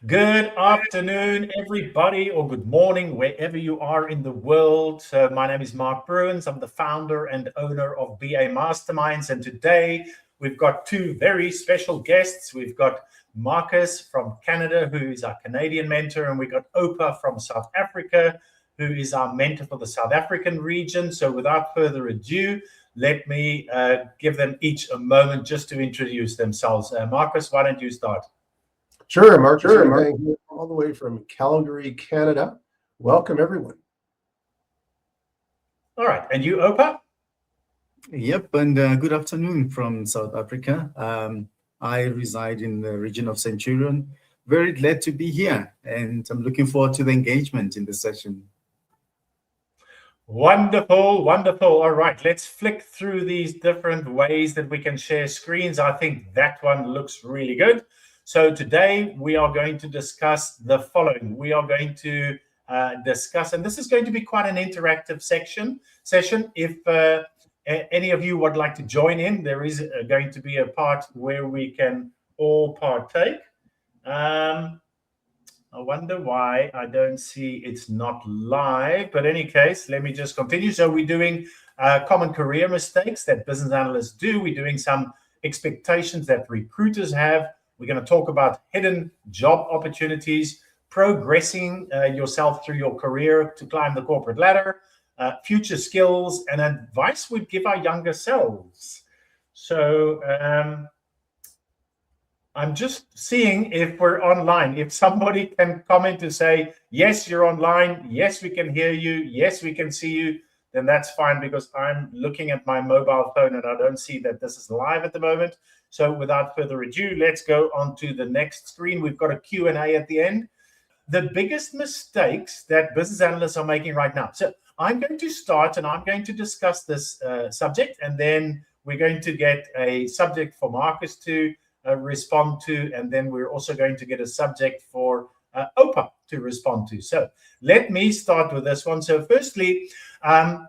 Good afternoon, everybody, or good morning, wherever you are in the world. My name is Mark Bruins. I'm the founder and owner of BA Masterminds. And today we've got two very special guests. We've got Marcus from Canada, who is our Canadian mentor, and we've got Opa from South Africa, who is our mentor for the South African region. So without further ado, let me give them each a moment just to introduce themselves. Marcus, why don't you start? Sure, Marcus Udokang here, all the way from Calgary, Canada. Welcome, everyone. All right, and you, Opa? Yep, and good afternoon from South Africa. I reside in the region of Centurion. Very glad to be here, and I'm looking forward to the engagement in the session. Wonderful, wonderful. All right, let's flick through these different ways that we can share screens. I think that one looks really good. So today we are going to discuss the following. We are going to discuss, and this is going to be quite an interactive session. If any of you would like to join in, there is going to be a part where we can all partake. I wonder why I don't see it's not live, but in any case, let me just continue. So we're doing common career mistakes that business analysts do. We're doing some expectations that recruiters have. We're going to talk about hidden job opportunities, progressing yourself through your career to climb the corporate ladder, future skills, and advice we'd give our younger selves. So I'm just seeing if we're online. If somebody can comment to say, yes, you're online, yes, we can hear you, yes, we can see you, then that's fine, because I'm looking at my mobile phone and I don't see that this is live at the moment. So without further ado, let's go on to the next screen. We've got a Q&A at the end. The biggest mistakes that business analysts are making right now. So I'm going to start and I'm going to discuss this subject, and then we're going to get a subject for Marcus to respond to, and then we're also going to get a subject for Opa to respond to. So let me start with this one. So firstly, a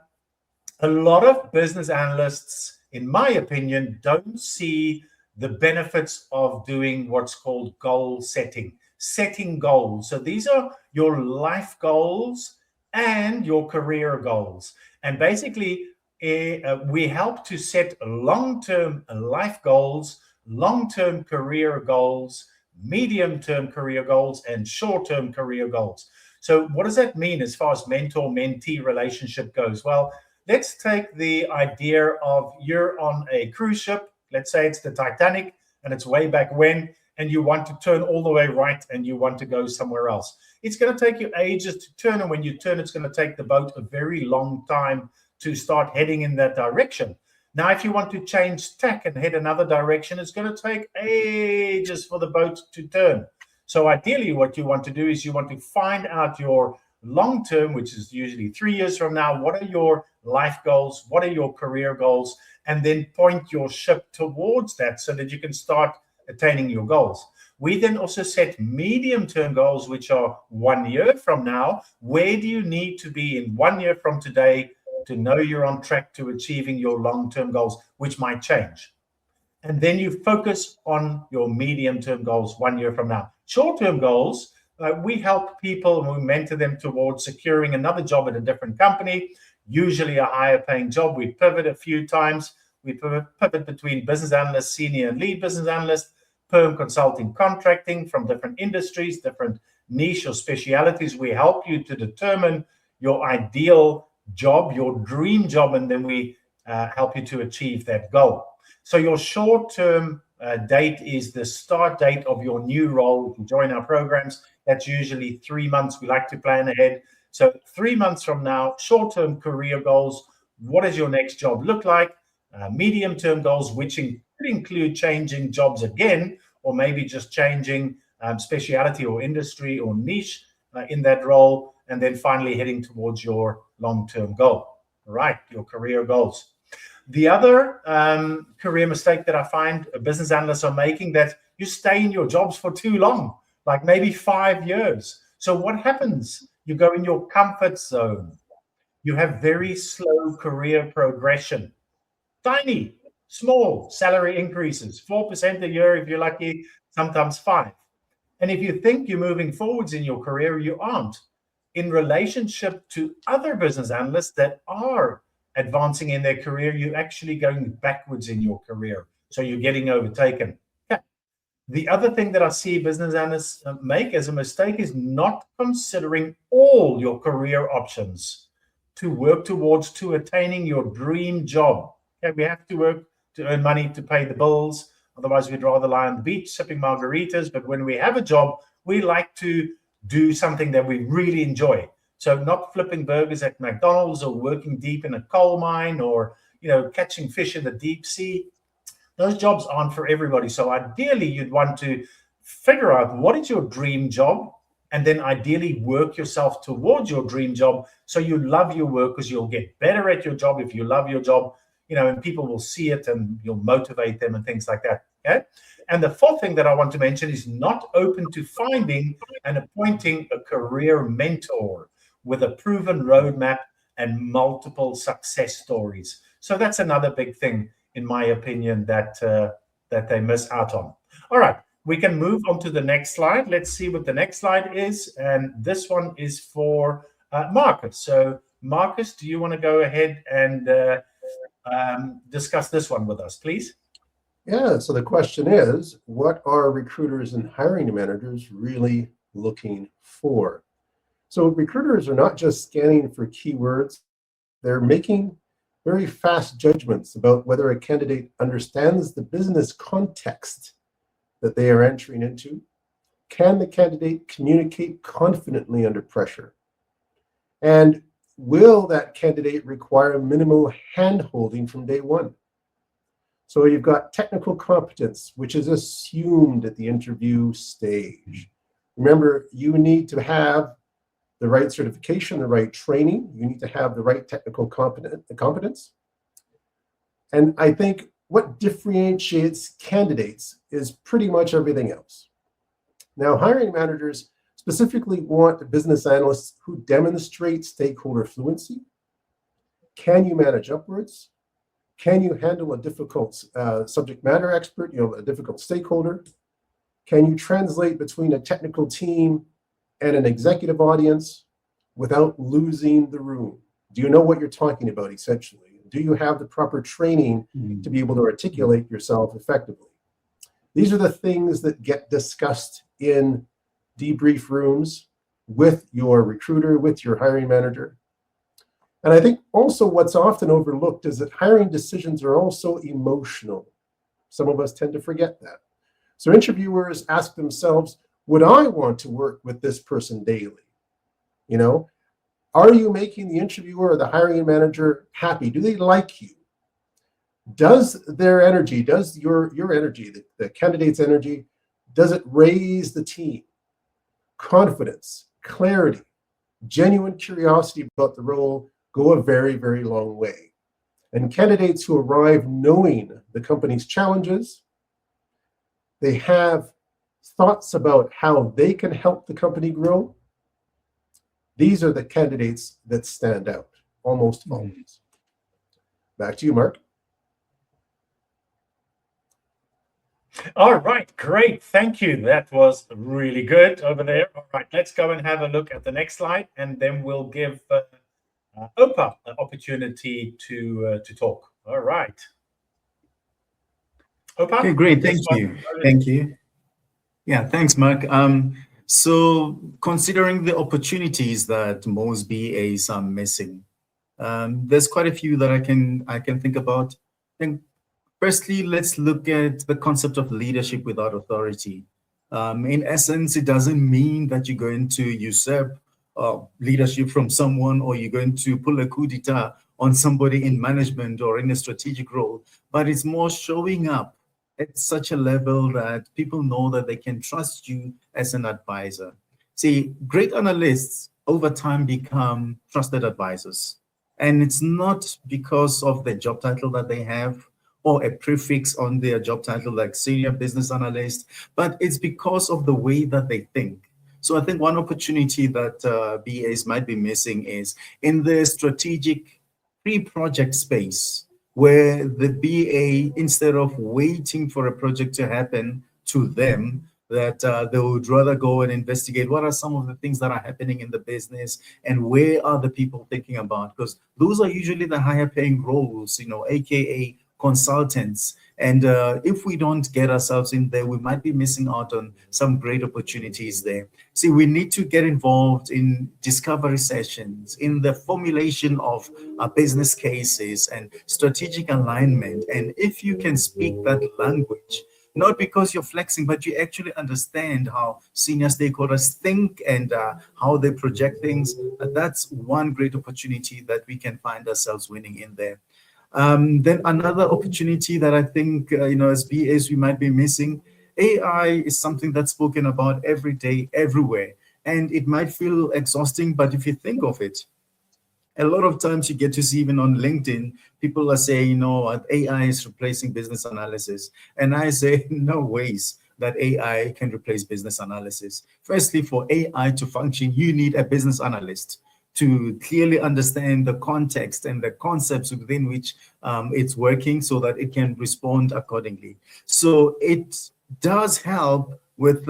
lot of business analysts, in my opinion, don't see the benefits of doing what's called goal setting goals. So these are your life goals and your career goals. And basically, we help to set long-term life goals, long-term career goals, medium-term career goals, and short-term career goals. So what does that mean as far as mentor-mentee relationship goes? Well, let's take the idea of you're on a cruise ship. Let's say it's the Titanic, and it's way back when, and you want to turn all the way right and you want to go somewhere else. It's going to take you ages to turn, and when you turn, it's going to take the boat a very long time to start heading in that direction. Now, if you want to change tack and head another direction, it's going to take ages for the boat to turn. So ideally, what you want to do is you want to find out your long term, which is usually 3 years from now, what are your life goals, what are your career goals, and then point your ship towards that so that you can start attaining your goals. We then also set medium-term goals, which are 1 year from now. Where do you need to be in 1 year from today to know you're on track to achieving your long-term goals, which might change? And then you focus on your medium-term goals 1 year from now. Short-term goals, we help people and we mentor them towards securing another job at a different company, usually a higher paying job. We pivot a few times. We pivot between business analyst, senior and lead business analyst, perm consulting, contracting from different industries, different niche or specialities. We help you to determine your ideal job, your dream job, and then we help you to achieve that goal. So your short-term date is the start date of your new role. If you join our programs, that's usually 3 months. We like to plan ahead. So 3 months from now, short-term career goals. What does your next job look like? Medium-term goals, which could include changing jobs again, or maybe just changing speciality or industry or niche in that role. And then finally heading towards your long-term goal, right? Your career goals. The other career mistake that I find business analysts are making, that you stay in your jobs for too long, like maybe 5 years. So what happens? You go in your comfort zone. You have very slow career progression. Tiny, small salary increases, 4% a year if you're lucky, sometimes 5%. And if you think you're moving forwards in your career, you aren't. In relationship to other business analysts that are advancing in their career, you're actually going backwards in your career. So you're getting overtaken. Yeah. The other thing that I see business analysts make as a mistake is not considering all your career options to work towards to attaining your dream job. Okay, we have to work to earn money to pay the bills. Otherwise, we'd rather lie on the beach sipping margaritas. But when we have a job, we like to do something that we really enjoy. So not flipping burgers at McDonald's or working deep in a coal mine or, catching fish in the deep sea. Those jobs aren't for everybody. So ideally, you'd want to figure out what is your dream job, and then ideally work yourself towards your dream job so you love your work, because you'll get better at your job if you love your job, and people will see it and you'll motivate them and things like that. Okay. And the fourth thing that I want to mention is not open to finding and appointing a career mentor with a proven roadmap and multiple success stories. So that's another big thing, in my opinion, that they miss out on. All right, we can move on to the next slide. Let's see what the next slide is. And this one is for Marcus. So Marcus, do you want to go ahead and discuss this one with us, please? Yeah, so the question is, what are recruiters and hiring managers really looking for? So recruiters are not just scanning for keywords, they're making very fast judgments about whether a candidate understands the business context that they are entering into. Can the candidate communicate confidently under pressure? And will that candidate require minimal hand-holding from day one? So you've got technical competence, which is assumed at the interview stage. Remember, you need to have the right certification, the right training. You need to have the right technical competence. And I think what differentiates candidates is pretty much everything else. Now, hiring managers specifically want business analysts who demonstrate stakeholder fluency. Can you manage upwards? Can you handle a difficult subject matter expert, a difficult stakeholder? Can you translate between a technical team and an executive audience without losing the room? Do you know what you're talking about, essentially? Do you have the proper training to be able to articulate yourself effectively? These are the things that get discussed in debrief rooms with your recruiter, with your hiring manager. And I think also what's often overlooked is that hiring decisions are also emotional. Some of us tend to forget that. So interviewers ask themselves, would I want to work with this person daily? Are you making the interviewer or the hiring manager happy? Do they like you? Does their energy, does your energy, the candidate's energy, does it raise the team? Confidence, clarity, genuine curiosity about the role go a very, very long way. And candidates who arrive knowing the company's challenges, they have thoughts about how they can help the company grow. These are the candidates that stand out almost always. Back to you, Mark. All right, great. Thank you. That was really good over there. All right, let's go and have a look at the next slide, and then we'll give 𝗬𝗏 an opportunity to talk. All right. 𝗬𝗏? Okay, great. Thank you. Thank you. Yeah, thanks, Mark. So considering the opportunities that most BAs are missing, there's quite a few that I can think about. And firstly, let's look at the concept of leadership without authority. In essence, it doesn't mean that you're going to usurp leadership from someone, or you're going to pull a coup d'etat on somebody in management or in a strategic role, but it's more showing up at such a level that people know that they can trust you as an advisor. See, great analysts over time become trusted advisors. And it's not because of the job title that they have or a prefix on their job title like senior business analyst, but it's because of the way that they think. So I think one opportunity that BAs might be missing is in the strategic pre-project space, where the BA, instead of waiting for a project to happen to them, that they would rather go and investigate what are some of the things that are happening in the business and where are the people thinking about, because those are usually the higher paying roles, aka consultants. And if we don't get ourselves in there, we might be missing out on some great opportunities there. See, we need to get involved in discovery sessions, in the formulation of business cases and strategic alignment. And if you can speak that language, not because you're flexing, but you actually understand how senior stakeholders think and how they project things, that's one great opportunity that we can find ourselves winning in there. Then another opportunity that I think, as BAs we might be missing, AI is something that's spoken about every day, everywhere. And it might feel exhausting, but if you think of it, a lot of times you get to see even on LinkedIn, people are saying, AI is replacing business analysis. And I say, no ways that AI can replace business analysis. Firstly, for AI to function, you need a business analyst to clearly understand the context and the concepts within which it's working so that it can respond accordingly. So it does help with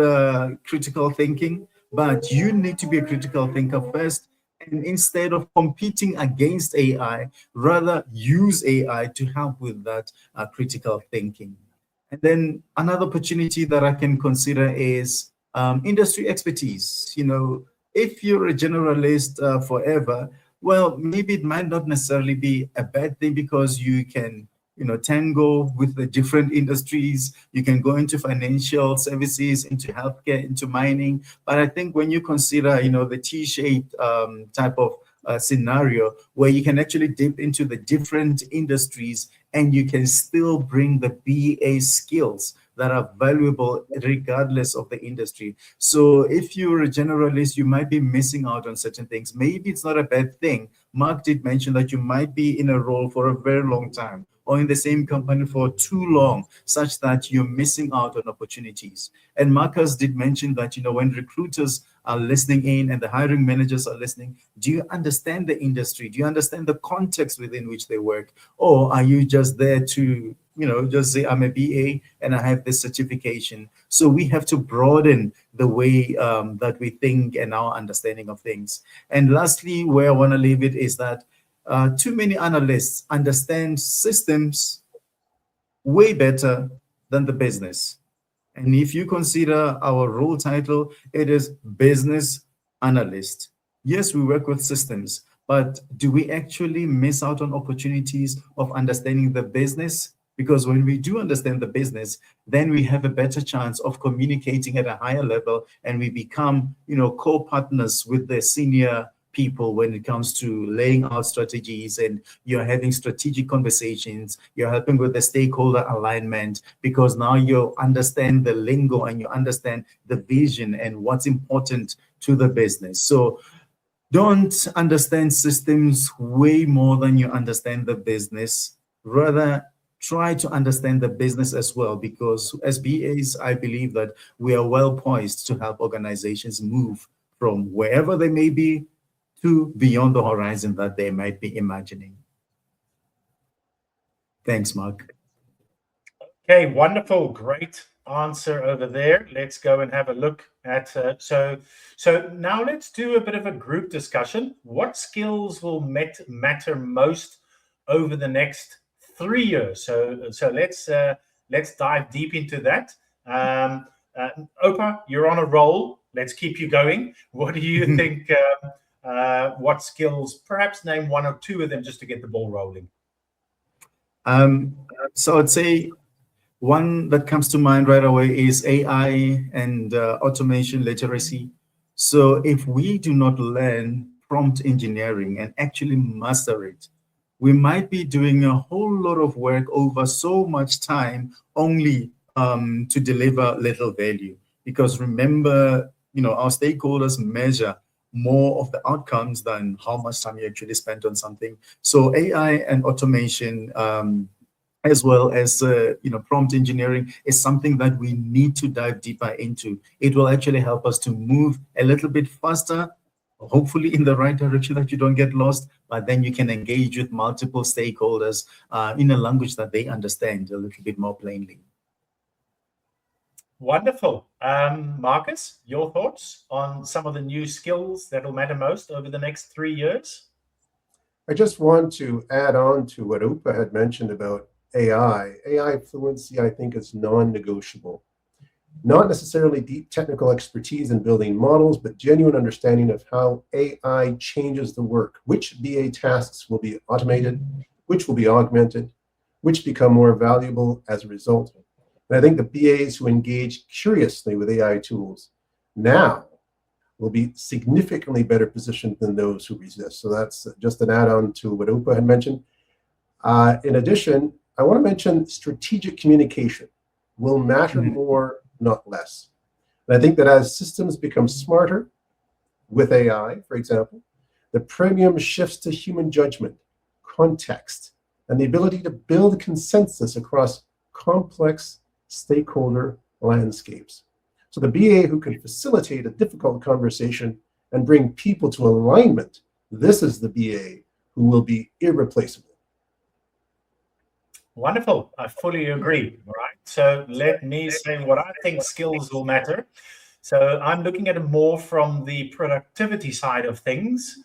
critical thinking, but you need to be a critical thinker first. And instead of competing against AI, rather use AI to help with that critical thinking. And then another opportunity that I can consider is industry expertise. If you're a generalist forever, well, maybe it might not necessarily be a bad thing because you can, tango with the different industries. You can go into financial services, into healthcare, into mining. But I think when you consider, the T-shaped type of scenario where you can actually dip into the different industries and you can still bring the BA skills that are valuable regardless of the industry. So if you're a generalist, you might be missing out on certain things. Maybe it's not a bad thing. Mark did mention that you might be in a role for a very long time or in the same company for too long, such that you're missing out on opportunities. And Marcus did mention that, when recruiters are listening in and the hiring managers are listening, do you understand the industry? Do you understand the context within which they work? Or are you just there to, just say, I'm a BA and I have this certification? So we have to broaden the way that we think and our understanding of things. And lastly, where I want to leave it is that too many analysts understand systems way better than the business. And if you consider our role title, it is business analyst. Yes, we work with systems, but do we actually miss out on opportunities of understanding the business? Because when we do understand the business, then we have a better chance of communicating at a higher level, and we become, co-partners with the senior people when it comes to laying out strategies, and you're having strategic conversations, you're helping with the stakeholder alignment, because now you understand the lingo and you understand the vision and what's important to the business. So don't understand systems way more than you understand the business. Rather, try to understand the business as well, because as BAs, I believe that we are well poised to help organizations move from wherever they may be to beyond the horizon that they might be imagining. Thanks, Mark. Okay, wonderful, great answer over there. Let's go and have a look at, so now let's do a bit of a group discussion. What skills will matter most over the next 3 years? So let's dive deep into that. Oupa, you're on a roll. Let's keep you going. What do you think? What skills? Perhaps name one or two of them just to get the ball rolling. So I'd say one that comes to mind right away is AI and automation literacy. So if we do not learn prompt engineering and actually master it, we might be doing a whole lot of work over so much time only to deliver little value. Because remember, our stakeholders measure more of the outcomes than how much time you actually spent on something. So AI and automation, as well as prompt engineering, is something that we need to dive deeper into. It will actually help us to move a little bit faster, hopefully in the right direction, that you don't get lost, but then you can engage with multiple stakeholders in a language that they understand a little bit more plainly. Wonderful. Marcus, your thoughts on some of the new skills that will matter most over the next 3 years? I just want to add on to what 𝗬𝗏 had mentioned about AI. AI fluency, I think, is non-negotiable. Not necessarily deep technical expertise in building models, but genuine understanding of how AI changes the work. Which BA tasks will be automated, which will be augmented, which become more valuable as a result. And I think the BAs who engage curiously with AI tools now will be significantly better positioned than those who resist. So that's just an add-on to what 𝗬𝗏 had mentioned. In addition, I want to mention strategic communication will matter more, not less. And I think that as systems become smarter with AI, for example, the premium shifts to human judgment, context, and the ability to build consensus across complex stakeholder landscapes. So the BA who can facilitate a difficult conversation and bring people to alignment, this is the BA who will be irreplaceable. Wonderful. I fully agree. All right. So let me say what I think skills will matter. So I'm looking at it more from the productivity side of things,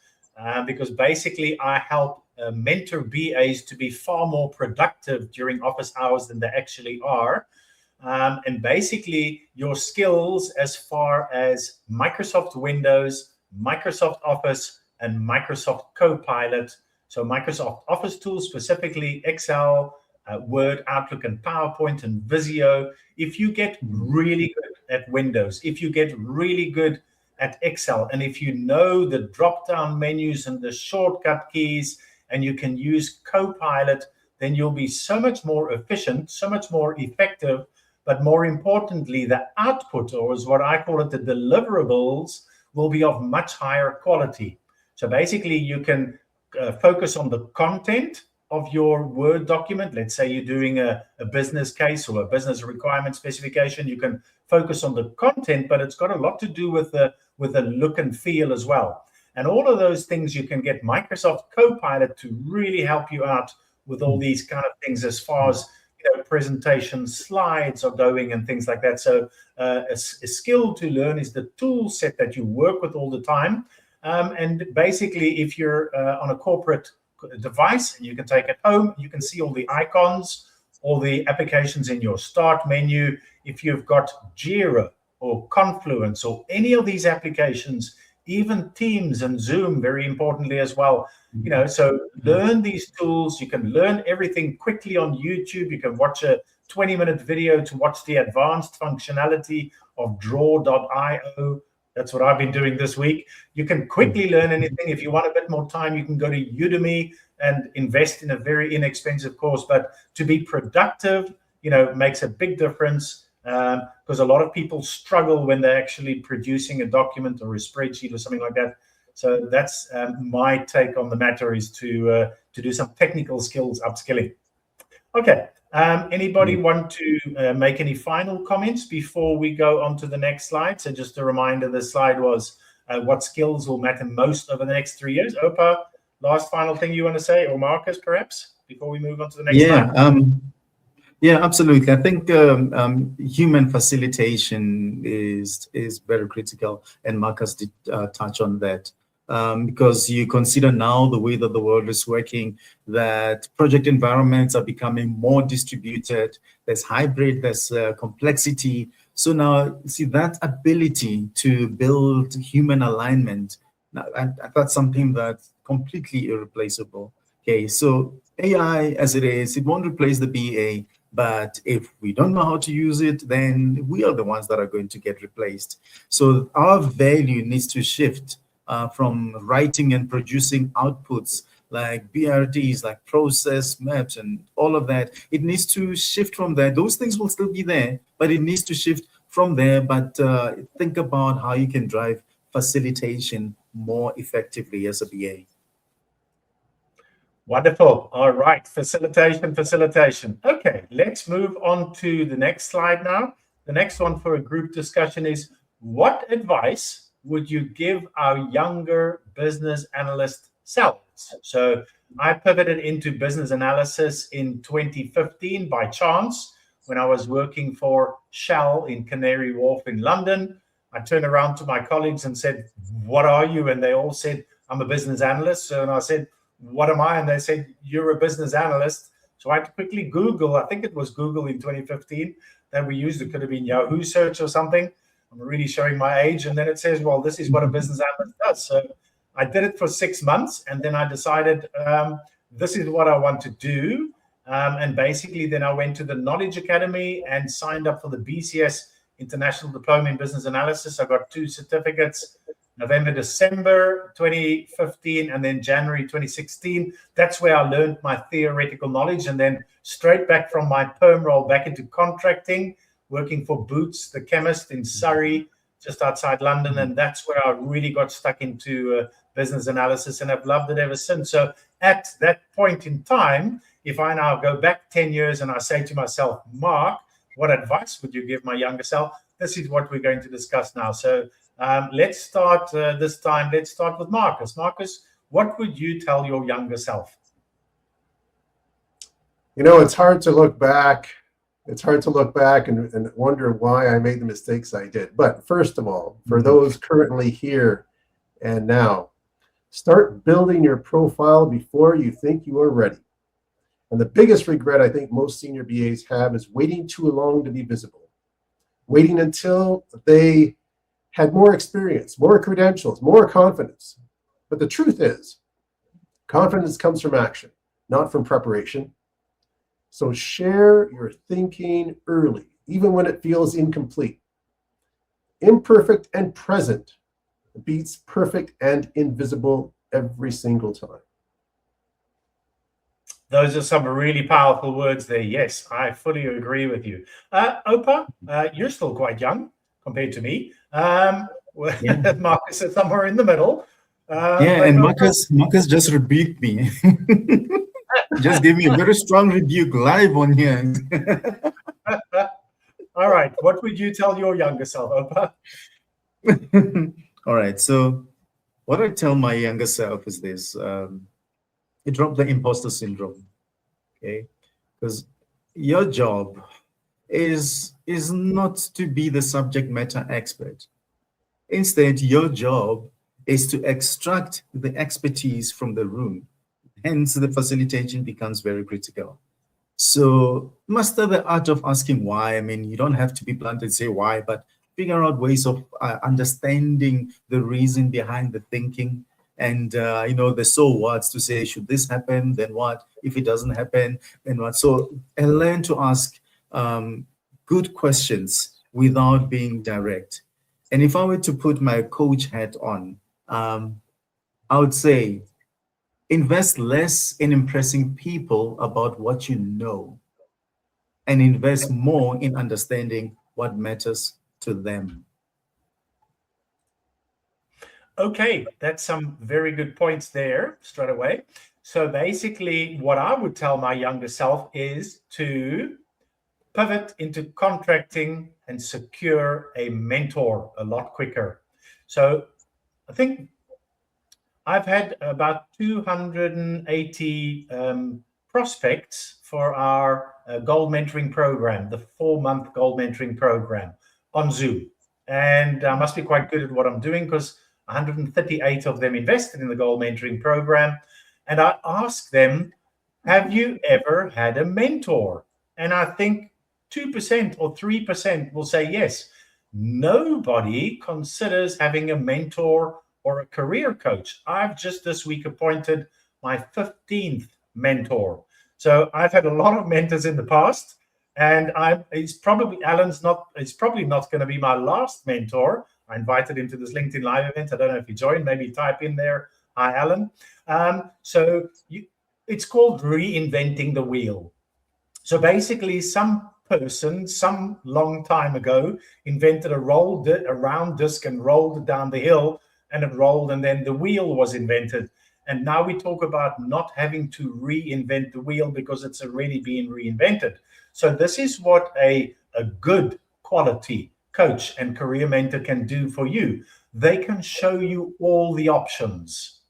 because basically I help mentor BAs to be far more productive during office hours than they actually are. And basically your skills as far as Microsoft Windows, Microsoft Office, and Microsoft Copilot. So Microsoft Office tools, specifically Excel, Word, Outlook, and PowerPoint, and Visio. If you get really good at Windows, if you get really good at Excel, and if you know the drop-down menus and the shortcut keys, and you can use Copilot, then you'll be so much more efficient, so much more effective, but more importantly, the output, or as what I call it, the deliverables, will be of much higher quality. So basically, you can focus on the content of your Word document. Let's say you're doing a business case or a business requirement specification. You can focus on the content, but it's got a lot to do with the look and feel as well. And all of those things, you can get Microsoft Copilot to really help you out with all these kind of things as far as presentation slides are going and things like that. So a skill to learn is the tool set that you work with all the time. And basically, if you're on a corporate device and you can take it home, you can see all the icons, all the applications in your start menu. If you've got Jira or Confluence or any of these applications, even Teams and Zoom, very importantly as well, so learn these tools. You can learn everything quickly on YouTube. You can watch a 20-minute video to watch the advanced functionality of draw.io. That's what I've been doing this week. You can quickly learn anything. If you want a bit more time, you can go to Udemy and invest in a very inexpensive course. But to be productive, makes a big difference, because a lot of people struggle when they're actually producing a document or a spreadsheet or something like that. So that's my take on the matter, is to do some technical skills upskilling. Okay. Anybody want to make any final comments before we go on to the next slide? So just a reminder, the slide was what skills will matter most over the next 3 years. 𝗬𝗏, last final thing you want to say, or Marcus, perhaps, before we move on to the next slide? Yeah, absolutely. I think human facilitation is very critical, and Marcus did touch on that. Because you consider now the way that the world is working, that project environments are becoming more distributed, there's hybrid, there's complexity. So now, see, that ability to build human alignment, and that's something that's completely irreplaceable. Okay, so AI as it is, it won't replace the BA, but if we don't know how to use it, then we are the ones that are going to get replaced. So our value needs to shift from writing and producing outputs like BRDs, like process maps and all of that. It needs to shift from there. Those things will still be there, but it needs to shift from there. But think about how you can drive facilitation more effectively as a BA. Wonderful. All right. Facilitation. Okay, let's move on to the next slide now. The next one for a group discussion is, what advice would you give our younger business analyst selves? So I pivoted into business analysis in 2015 by chance, when I was working for Shell in Canary Wharf in London. I turned around to my colleagues and said, "What are you?" And they all said, "I'm a business analyst." And I said, "What am I?" And they said, "You're a business analyst." So I had to quickly Google. I think it was Google in 2015 that we used. It could have been Yahoo search or something. I'm really showing my age. And then it says, well, this is what a business analyst does. So I did it for 6 months. And then I decided this is what I want to do. And basically, then I went to the Knowledge Academy and signed up for the BCS International Diploma in Business Analysis. I got 2 certificates, November, December 2015, and then January 2016. That's where I learned my theoretical knowledge. And then straight back from my perm role back into contracting, working for Boots, the chemist in Surrey, just outside London. And that's where I really got stuck into business analysis, and I've loved it ever since. So at that point in time, if I now go back 10 years and I say to myself, Mark, what advice would you give my younger self? This is what we're going to discuss now. So let's start this time. Let's start with Marcus. Marcus, what would you tell your younger self? You know, it's hard to look back. It's hard to look back and wonder why I made the mistakes I did. But first of all, for those currently here and now, start building your profile before you think you are ready. And the biggest regret I think most senior BAs have is waiting too long to be visible, waiting until they had more experience, more credentials, more confidence. But the truth is, confidence comes from action, not from preparation. So share your thinking early, even when it feels incomplete. Imperfect and present beats perfect and invisible every single time. Those are some really powerful words there. Yes, I fully agree with you. Oupa, you're still quite young compared to me. Marcus is somewhere in the middle. And Marcus just rebuked me. Just gave me a very strong rebuke live on here. All right. What would you tell your younger self, Oupa? All right. So what I tell my younger self is this. You drop the imposter syndrome, okay? Because your job is not to be the subject matter expert. Instead, your job is to extract the expertise from the room. Hence, the facilitation becomes very critical. So master the art of asking why. I mean, you don't have to be blunt and say why, but figure out ways of understanding the reason behind the thinking. And, you know, the so what's to say, should this happen, then what? If it doesn't happen, then what? So learn to ask good questions without being direct. And if I were to put my coach hat on, I would say, invest less in impressing people about what you know, and invest more in understanding what matters to them. Okay, that's some very good points there straight away. So basically, what I would tell my younger self is to pivot into contracting and secure a mentor a lot quicker. So I think I've had about 280 prospects for our gold mentoring program, the 4-month gold mentoring program on Zoom. And I must be quite good at what I'm doing, because 138 of them invested in the gold mentoring program. And I asked them, have you ever had a mentor? And I think 2% or 3% will say yes. Nobody considers having a mentor or a career coach. I've just this week appointed my 15th mentor. So I've had a lot of mentors in the past, and it's probably not going to be my last mentor. I invited him to this LinkedIn Live event. I don't know if he joined. Maybe type in there, "Hi, Alan." It's called reinventing the wheel. So basically, some person, some long time ago, invented a round disc and rolled it down the hill, and it rolled, and then the wheel was invented. And now we talk about not having to reinvent the wheel because it's already been reinvented. So this is what a good quality coach and career mentor can do for you. They can show you all the options.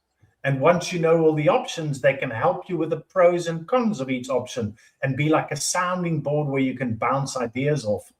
And once you know all the options, they can help you with the pros and cons of each option and be like a sounding board where you can bounce ideas off.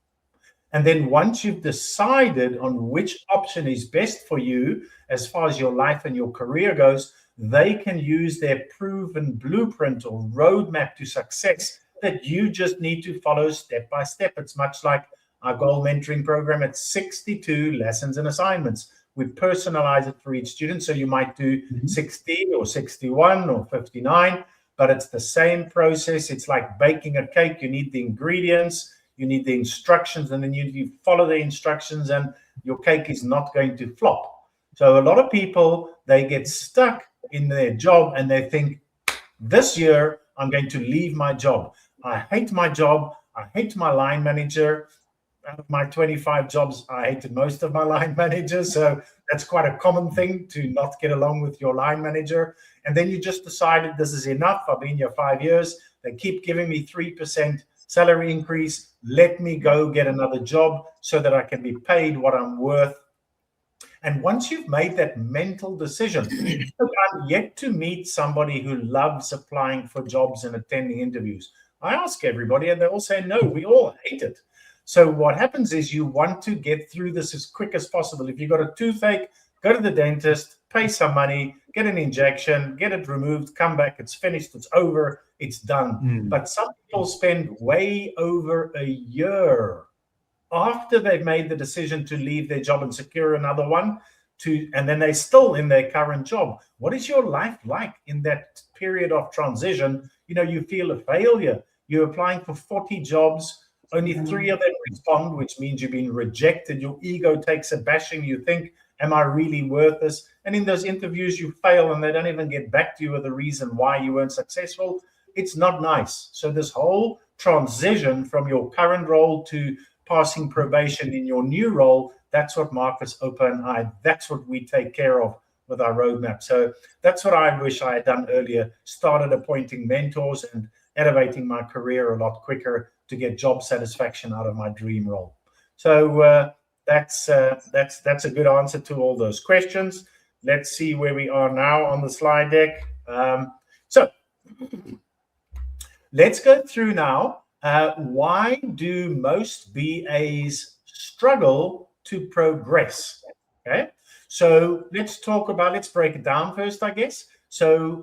And then once you've decided on which option is best for you, as far as your life and your career goes, they can use their proven blueprint or roadmap to success that you just need to follow step by step. It's much like our goal mentoring program. It's 62 lessons and assignments. We personalize it for each student. So you might do 60 or 61 or 59, but it's the same process. It's like baking a cake. You need the ingredients, you need the instructions, and then you follow the instructions and your cake is not going to flop. So a lot of people, they get stuck in their job and they think, this year, I'm going to leave my job. I hate my job. I hate my line manager. Out of my 25 jobs, I hated most of my line managers. So that's quite a common thing, to not get along with your line manager. And then you just decided, this is enough. I've been here 5 years. They keep giving me 3% salary increase. Let me go get another job so that I can be paid what I'm worth. And once you've made that mental decision, I'm yet to meet somebody who loves applying for jobs and attending interviews. I ask everybody and they all say, no, we all hate it. So what happens is you want to get through this as quick as possible. If you've got a toothache, go to the dentist, pay some money, get an injection, get it removed, come back, it's finished, it's over, it's done. But some people spend way over a year after they've made the decision to leave their job and secure another one, and then they're still in their current job. What is your life like in that period of transition? You know, you feel a failure. You're applying for 40 jobs, only 3 of them respond, which means you've been rejected. Your ego takes a bashing. You think, am I really worth this? And in those interviews, you fail and they don't even get back to you with the reason why you weren't successful. It's not nice. So this whole transition from your current role to passing probation in your new role, that's what Marcus, Oupa, and I, that's what we take care of with our roadmap. So that's what I wish I had done earlier, started appointing mentors and elevating my career a lot quicker to get job satisfaction out of my dream role. So that's a good answer to all those questions. Let's see where we are now on the slide deck. So let's go through now. Why do most BAs struggle to progress? Okay, so let's break it down first, I guess. So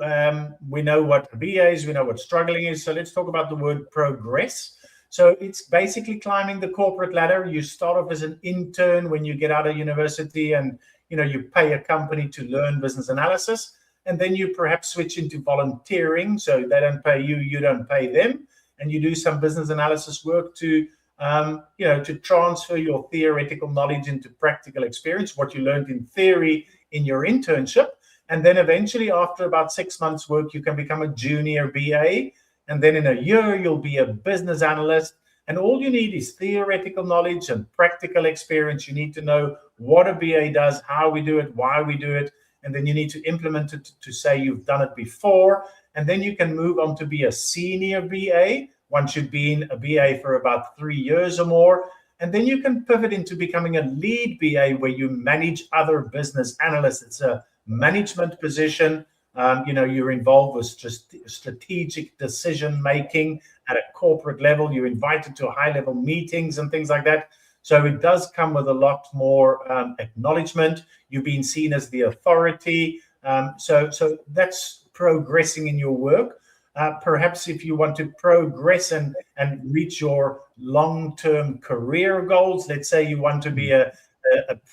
we know what a BA is, we know what struggling is. So let's talk about the word progress. So it's basically climbing the corporate ladder. You start off as an intern when you get out of university, and you pay a company to learn business analysis, and then you perhaps switch into volunteering. So they don't pay you, you don't pay them, and you do some business analysis work to to transfer your theoretical knowledge into practical experience, what you learned in theory in your internship. And then eventually, after about 6 months work, you can become a junior BA. And then in a year, you'll be a business analyst. And all you need is theoretical knowledge and practical experience. You need to know what a BA does, how we do it, why we do it. And then you need to implement it to say you've done it before. And then you can move on to be a senior BA once you've been a BA for about 3 years or more. And then you can pivot into becoming a lead BA where you manage other business analysts. It's a management position. You're involved with strategic decision making at a corporate level. You're invited to high-level meetings and things like that. So it does come with a lot more acknowledgement. You've been seen as the authority. So that's progressing in your work. Perhaps if you want to progress and reach your long-term career goals, let's say you want to be a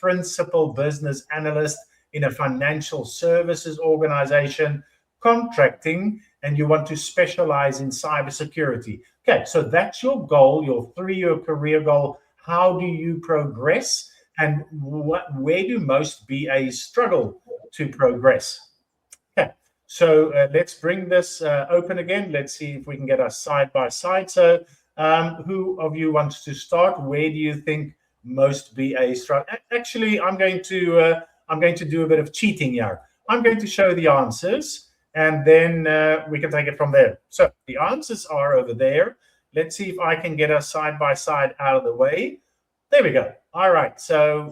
principal business analyst in a financial services organization, contracting, and you want to specialize in cybersecurity. Okay, so that's your goal, your 3-year career goal. How do you progress? And where do most BAs struggle to progress? Okay, so let's bring this open again. Let's see if we can get us side by side. So who of you wants to start? Where do you think most BAs struggle? Actually, I'm going to do a bit of cheating here. I'm going to show the answers, and then we can take it from there. So the answers are over there. Let's see if I can get us side by side out of the way. There we go. All right. So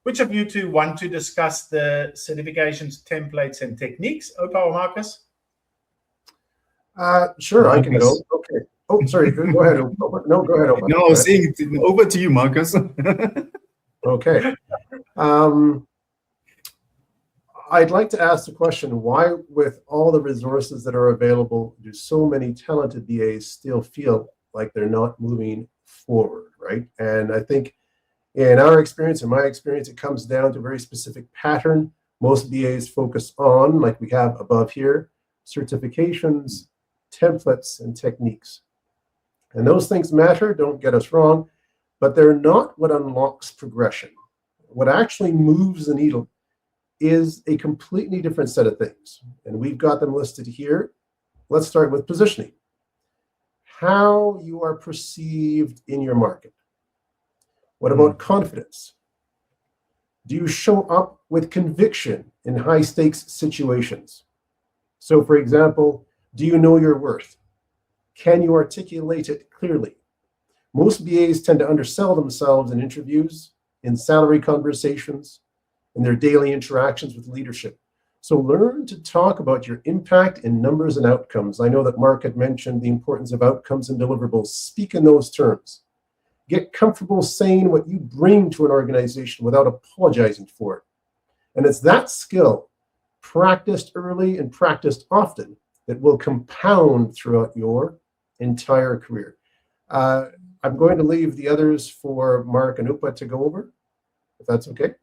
Which of you two want to discuss the certifications, templates, and techniques? 𝗬𝗏 or Marcus? Sure, I can go. Marcus. Okay. Oh, sorry. Go ahead. No, go ahead. Opa. No, Go ahead. saying over to you, Marcus. Okay. I'd like to ask the question, why, with all the resources that are available, do so many talented BAs still feel like they're not moving forward, right? And I think in our experience, in my experience, it comes down to a very specific pattern. Most BAs focus on, like we have above here, certifications, templates, and techniques. And those things matter, don't get us wrong, but they're not what unlocks progression. What actually moves the needle is a completely different set of things. And we've got them listed here. Let's start with positioning. How you are perceived in your market. What about confidence? Do you show up with conviction in high stakes situations? So for example, do you know your worth? Can you articulate it clearly? Most BAs tend to undersell themselves in interviews, in salary conversations, in their daily interactions with leadership. So learn to talk about your impact in numbers and outcomes. I know that Mark had mentioned the importance of outcomes and deliverables. Speak in those terms. Get comfortable saying what you bring to an organization without apologizing for it. And it's that skill, practiced early and practiced often, that will compound throughout your entire career. I'm going to leave the others for Mark and 𝗬𝗏 to go over, if that's okay.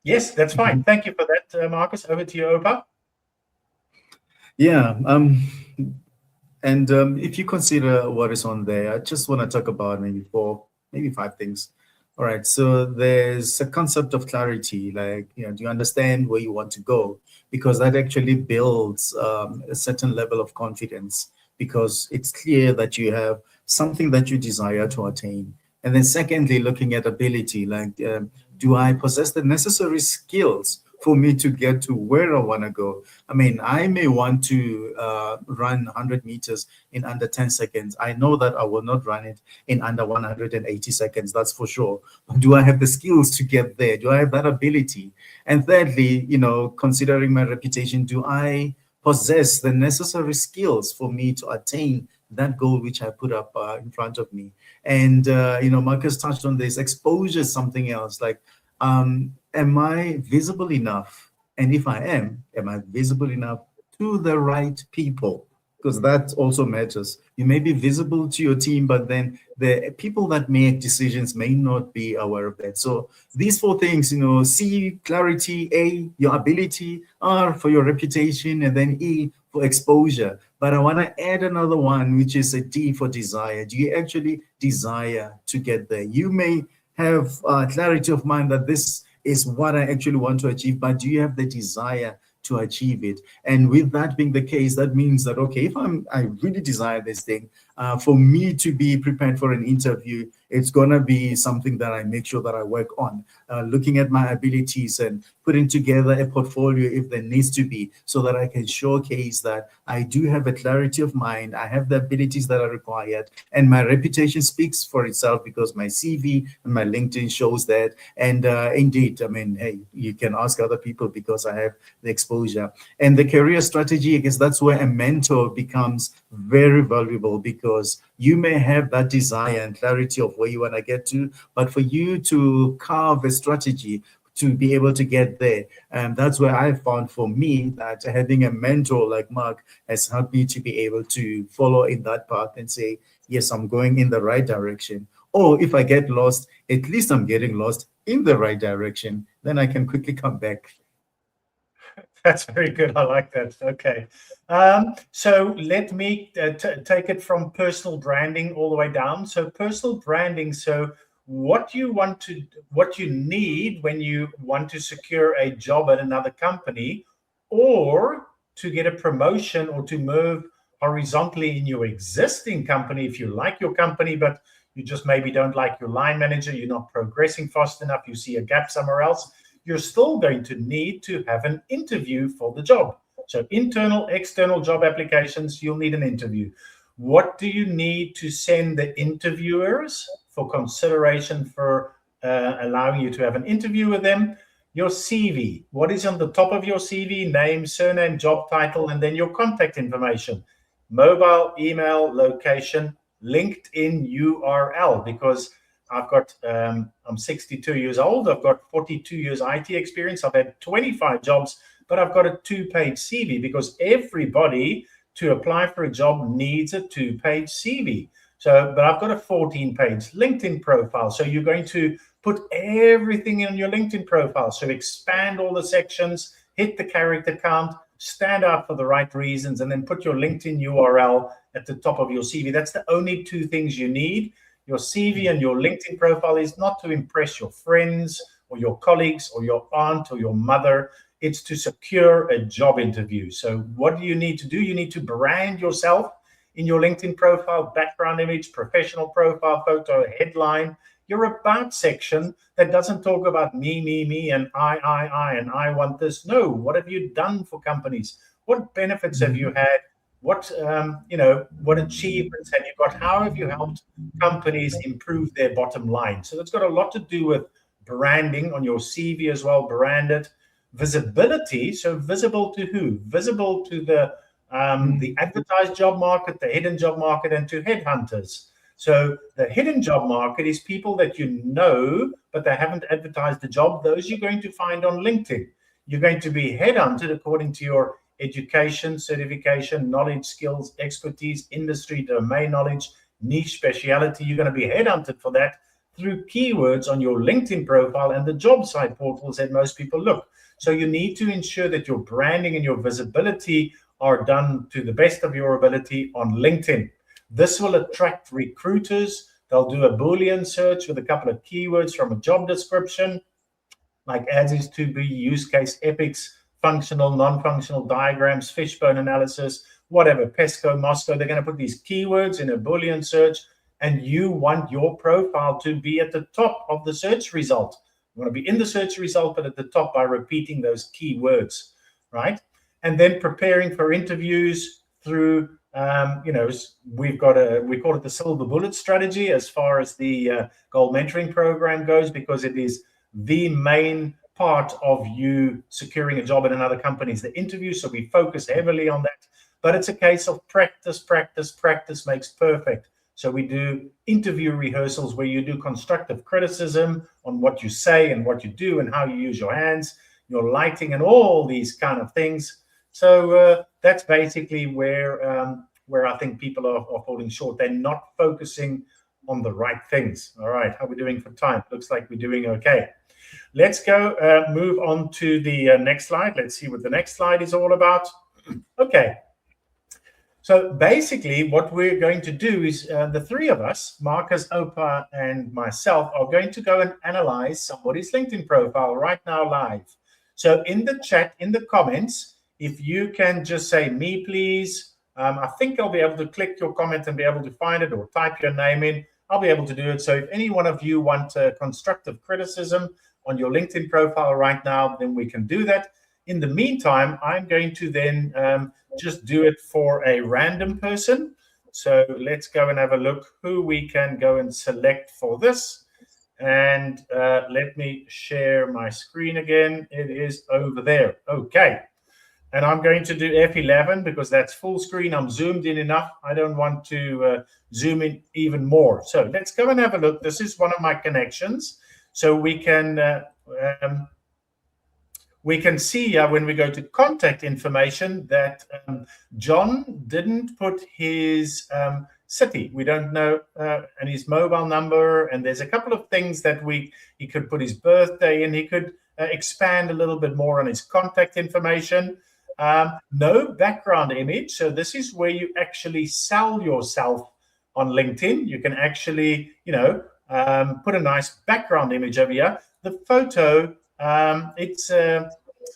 Yes, that's fine. Thank you for that, Marcus. Over to you, 𝗬𝗏. Yeah, if you consider what is on there, I just want to talk about maybe 5 things. All right, so there's a concept of clarity, like, do you understand where you want to go? Because that actually builds a certain level of confidence, because it's clear that you have something that you desire to attain. And then secondly, looking at ability, like, do I possess the necessary skills for me to get to where I want to go? I mean, I may want to run 100 meters in under 10 seconds. I know that I will not run it in under 180 seconds, that's for sure. Do I have the skills to get there? Do I have that ability? And thirdly, considering my reputation, do I possess the necessary skills for me to attain that goal which I put up in front of me? And, Marcus touched on this. Exposure is something else. Like, am I visible enough? And if I am I visible enough to the right people? Because that also matters. You may be visible to your team, but then the people that make decisions may not be aware of that. So these 4 things, C, clarity, A, your ability, R, for your reputation, and then E, for exposure. But I want to add another one, which is a D, for desire. Do you actually desire to get there? You may have clarity of mind that this is what I actually want to achieve, but do you have the desire to achieve it? And with that being the case, that means that, okay, if I really desire this thing, for me to be prepared for an interview, it's gonna be something that I make sure that I work on, looking at my abilities and putting together a portfolio if there needs to be, so that I can showcase that I do have a clarity of mind, I have the abilities that are required, and my reputation speaks for itself, because my CV and my LinkedIn shows that. And indeed, I mean, hey, you can ask other people, because I have the exposure. And the career strategy, I guess that's where a mentor becomes very valuable, because you may have that desire and clarity of where you want to get to, but for you to carve a strategy to be able to get there, and that's where I found, for me, that having a mentor like Mark has helped me to be able to follow in that path and say, yes, I'm going in the right direction. Or if I get lost, at least I'm getting lost in the right direction. Then I can quickly come back. That's very good. I like that. Okay. So let me take it from personal branding all the way down. So personal branding. So what you need when you want to secure a job at another company, or to get a promotion, or to move horizontally in your existing company, if you like your company, but you just maybe don't like your line manager, you're not progressing fast enough, you see a gap somewhere else, you're still going to need to have an interview for the job. So internal, external job applications, you'll need an interview. What do you need to send the interviewers for consideration for allowing you to have an interview with them. Your CV, what is on the top of your CV? Name, surname, job title, and then your contact information. Mobile, email, location, LinkedIn URL, because I've got, I'm 62 years old. I've got 42 years IT experience. I've had 25 jobs, but I've got a 2-page CV because everybody to apply for a job needs a 2-page CV. So, but I've got a 14-page LinkedIn profile. So you're going to put everything in your LinkedIn profile. So expand all the sections, hit the character count, stand out for the right reasons, and then put your LinkedIn URL at the top of your CV. That's the only 2 things you need. Your CV and your LinkedIn profile is not to impress your friends or your colleagues or your aunt or your mother. It's to secure a job interview. So what do you need to do? You need to brand yourself in your LinkedIn profile, background image, professional profile photo, headline, your about section that doesn't talk about me, and I, and I want this. No, what have you done for companies? What benefits have you had? What, what achievements have you got? How have you helped companies improve their bottom line? So that's got a lot to do with branding on your CV as well, branded. Visibility, so visible to who? Visible to the advertised job market, the hidden job market, and to headhunters. So the hidden job market is people that you know, but they haven't advertised the job. Those you're going to find on LinkedIn. You're going to be headhunted according to your education, certification, knowledge, skills, expertise, industry, domain knowledge, niche speciality. You're going to be headhunted for that through keywords on your LinkedIn profile and the job site portals that most people look. So you need to ensure that your branding and your visibility are done to the best of your ability on LinkedIn. This will attract recruiters. They'll do a Boolean search with a couple of keywords from a job description, like as is to be, use case, epics, functional, non-functional diagrams, fishbone analysis, whatever, pesco, Moscow. They're going to put these keywords in a Boolean search, and you want your profile to be at the top of the search result. You want to be in the search result, but at the top by repeating those keywords, right? And then preparing for interviews through, we call it the silver bullet strategy as far as the gold mentoring program goes, because it is the main part of you securing a job in another company is the interview. So we focus heavily on that, but it's a case of practice, practice, practice makes perfect. So we do interview rehearsals where you do constructive criticism on what you say and what you do and how you use your hands, your lighting, and all these kind of things. So that's basically where I think people are falling short. They're not focusing on the right things. All right, how are we doing for time? Looks like we're doing okay. Let's go move on to the next slide. Let's see what the next slide is all about. Okay. So basically what we're going to do is the 3 of us, Marcus, Oupa, and myself, are going to go and analyze somebody's LinkedIn profile right now live. So in the chat, in the comments, if you can just say me, please. I think I'll be able to click your comment and be able to find it, or type your name in. I'll be able to do it. So if any one of you want constructive criticism on your LinkedIn profile right now, then we can do that. In the meantime, I'm going to then just do it for a random person. So let's go and have a look who we can go and select for this. And let me share my screen again. It is over there. Okay. And I'm going to do F11 because that's full screen. I'm zoomed in enough. I don't want to zoom in even more. So let's go and have a look. This is one of my connections. So we can see when we go to contact information that John didn't put his city. We don't know, and his mobile number. And there's a couple of things that he could put his birthday in. He could expand a little bit more on his contact information. No background image. So this is where you actually sell yourself on LinkedIn. You can actually, put a nice background image over here. The photo,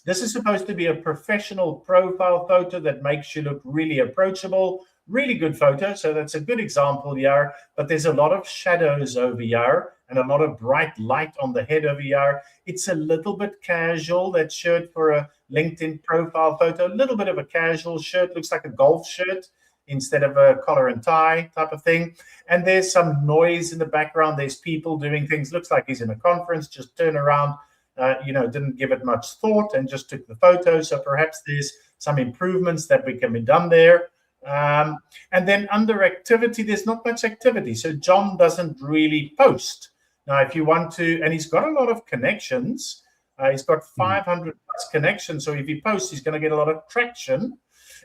this is supposed to be a professional profile photo that makes you look really approachable, really good photo. So that's a good example here, but there's a lot of shadows over here and a lot of bright light on the head over here. It's a little bit casual, that shirt for a LinkedIn profile photo, a little bit of a casual shirt, looks like a golf shirt. instead of a collar and tie type of thing. And there's some noise in the background. There's people doing things. Looks like he's in a conference, just turn around, didn't give it much thought and just took the photo. So perhaps there's some improvements that can be done there. And then under activity, there's not much activity. So John doesn't really post. Now, if you want to, and he's got a lot of connections. He's got 500 plus connections. So if he posts, he's going to get a lot of traction.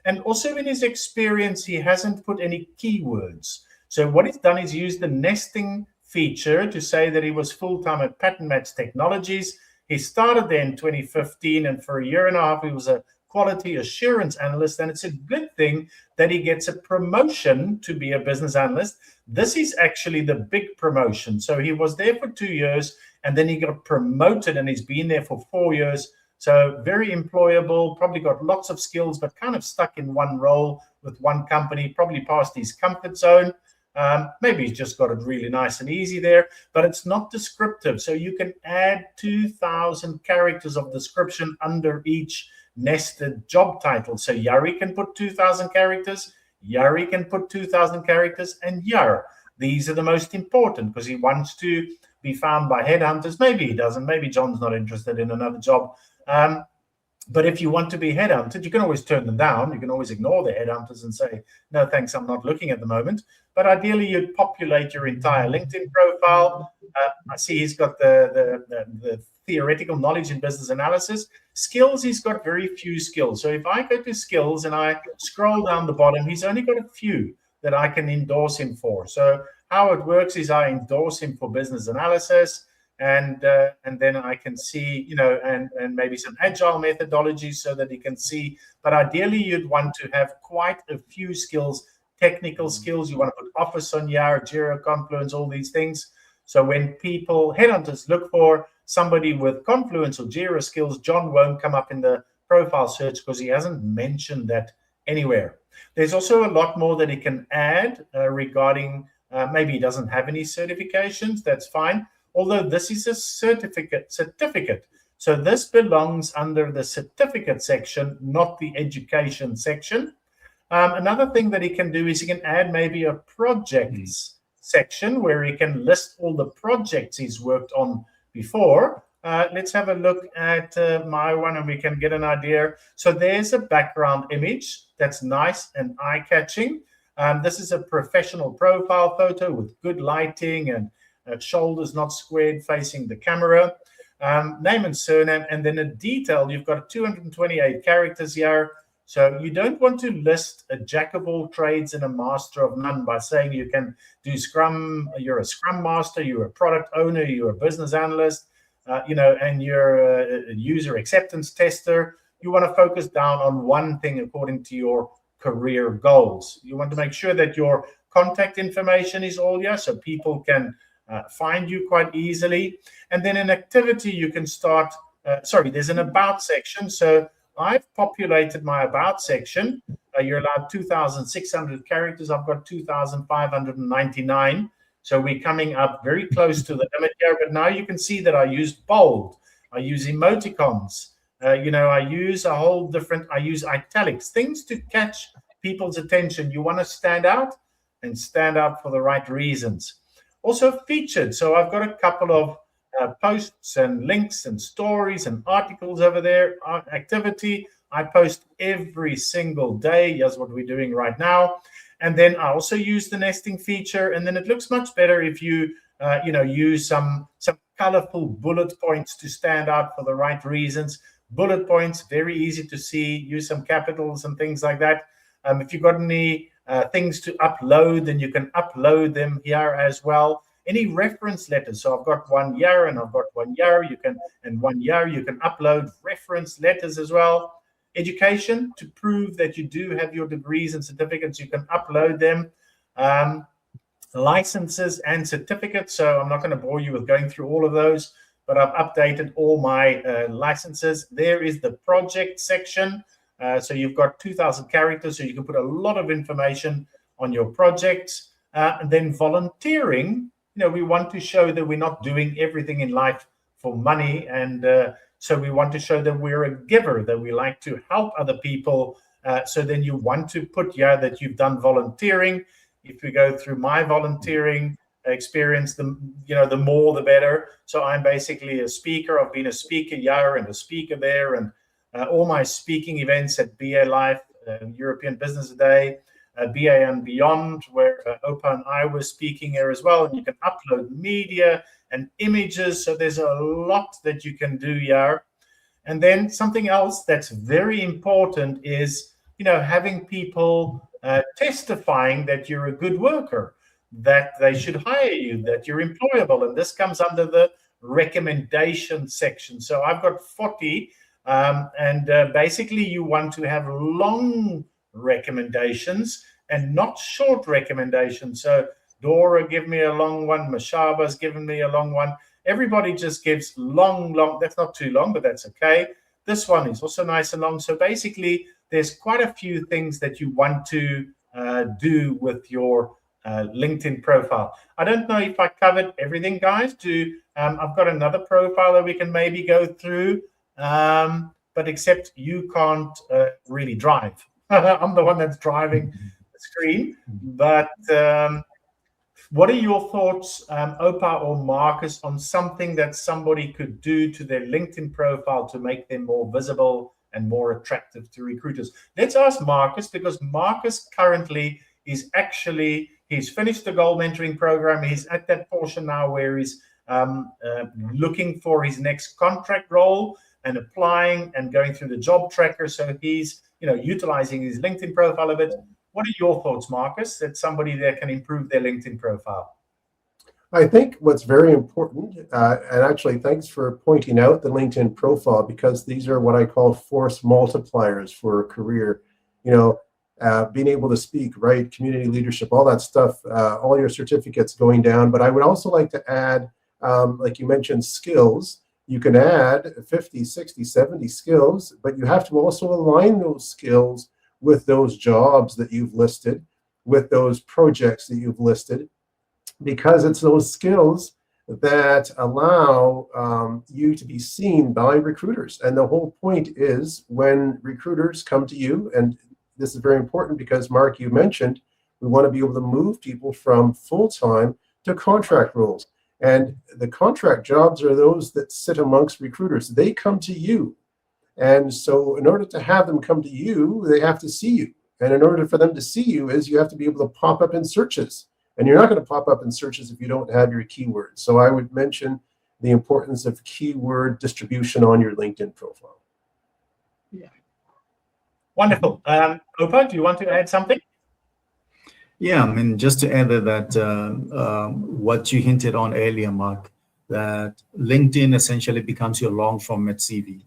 And also in his experience, he hasn't put any keywords. So what he's done is used the nesting feature to say that he was full-time at Pattern Match Technologies. He started there in 2015, and for a year and a half, he was a quality assurance analyst. And it's a good thing that he gets a promotion to be a business analyst. This is actually the big promotion. So he was there for 2 years, and then he got promoted, and he's been there for 4 years. So very employable, probably got lots of skills, but kind of stuck in one role with one company, probably past his comfort zone. Maybe he's just got it really nice and easy there, but it's not descriptive. So you can add 2,000 characters of description under each nested job title. So 𝗬𝗲 can put 2,000 characters, 𝗬𝗲 can put 2,000 characters, and 𝗬𝗲. These are the most important because he wants to be found by headhunters. Maybe he doesn't. Maybe John's not interested in another job. But if you want to be headhunted, you can always turn them down. You can always ignore the headhunters and say, no, thanks, I'm not looking at the moment. But ideally, you'd populate your entire LinkedIn profile. I see he's got the theoretical knowledge in business analysis. Skills, he's got very few skills. So if I go to skills and I scroll down the bottom, he's only got a few that I can endorse him for. So how it works is I endorse him for business analysis. And then I can see, and maybe some agile methodologies so that he can see. But ideally, you'd want to have quite a few skills, technical skills. You want to put Office on 𝗬𝗲, Jira, Confluence, all these things. So when headhunters look for somebody with Confluence or Jira skills, John won't come up in the profile search because he hasn't mentioned that anywhere. There's also a lot more that he can add regarding, maybe he doesn't have any certifications, that's fine. Although this is a certificate. So this belongs under the certificate section, not the education section. Another thing that he can do is he can add maybe a projects section where he can list all the projects he's worked on before. Let's have a look at my one and we can get an idea. So there's a background image that's nice and eye-catching. This is a professional profile photo with good lighting and shoulders not squared facing the camera, name and surname, and then a detail. You've got 228 characters here. So you don't want to list a jack of all trades and a master of none by saying you can do Scrum, you're a Scrum master, you're a product owner, you're a business analyst, and you're a user acceptance tester. You want to focus down on one thing according to your career goals. You want to make sure that your contact information is all here so people can find you quite easily. And then in activity, you can start, there's an about section. So I've populated my about section. You're allowed 2,600 characters. I've got 2,599. So we're coming up very close to the limit here. But now you can see that I used bold. I use emoticons. I use I use italics, things to catch people's attention. You want to stand out and stand out for the right reasons. Also featured. So I've got a couple of posts and links and stories and articles over there. Activity, I post every single day. Here's what we're doing right now. And then I also use the nesting feature. And then it looks much better if you, use some colorful bullet points to stand out for the right reasons. Bullet points, very easy to see. Use some capitals and things like that. If you've got any things to upload, then you can upload them here as well. Any reference letters. So I've got one 𝗬𝗲 and I've got one 𝗬𝗲. You can upload reference letters as well. Education, to prove that you do have your degrees and certificates, you can upload them. Licenses and certificates. So I'm not going to bore you with going through all of those, but I've updated all my licenses. There is the project section. So you've got 2,000 characters, so you can put a lot of information on your projects. And then volunteering, we want to show that we're not doing everything in life for money. And so we want to show that we're a giver, that we like to help other people So then you want to put that you've done volunteering. If we go through my volunteering experience, the more the better. So I'm basically a speaker. I've been a speaker here and a speaker there, and all my speaking events at BA Life, European Business Day, BA and Beyond, where 𝗬𝗏 and I were speaking here as well. And you can upload media and images. So there's a lot that you can do here. And then something else that's very important is, having people testifying that you're a good worker, that they should hire you, that you're employable. And this comes under the recommendation section. So I've got 40, and basically you want to have long recommendations and not short recommendations. So Dora give me a long one, Mashaba's given me a long one. Everybody just gives long. That's not too long, but that's okay. This one is also nice and long. So basically, there's quite a few things that you want to do with your LinkedIn profile. I don't know if I covered everything, guys. I've got another profile that we can maybe go through, but except you can't really drive. I'm the one that's driving the screen. But what are your thoughts, 𝗬𝗏 or Marcus, on something that somebody could do to their LinkedIn profile to make them more visible and more attractive to recruiters? Let's ask Marcus, because Marcus currently is he's finished the Gold Mentoring Program. He's at that portion now where he's looking for his next contract role and applying and going through the job tracker. So he's utilizing his LinkedIn profile a bit. What are your thoughts, Marcus, that somebody there can improve their LinkedIn profile? I think what's very important, and actually thanks for pointing out the LinkedIn profile, because these are what I call force multipliers for a career. Being able to speak, write, community leadership, all that stuff, all your certificates going down. But I would also like to add, like you mentioned, skills. You can add 50, 60, 70 skills, but you have to also align those skills with those jobs that you've listed, with those projects that you've listed, because it's those skills that allow you to be seen by recruiters. And the whole point is, when recruiters come to you, and this is very important because, Mark, you mentioned we want to be able to move people from full-time to contract roles. And the contract jobs are those that sit amongst recruiters. They come to you. And so in order to have them come to you, they have to see you. And in order for them to see you you have to be able to pop up in searches. And you're not going to pop up in searches if you don't have your keywords. So I would mention the importance of keyword distribution on your LinkedIn profile. Yeah. Wonderful. 𝗬𝗏, do you want to add something? Yeah, I mean, just to add that what you hinted on earlier, Mark, that LinkedIn essentially becomes your long format CV,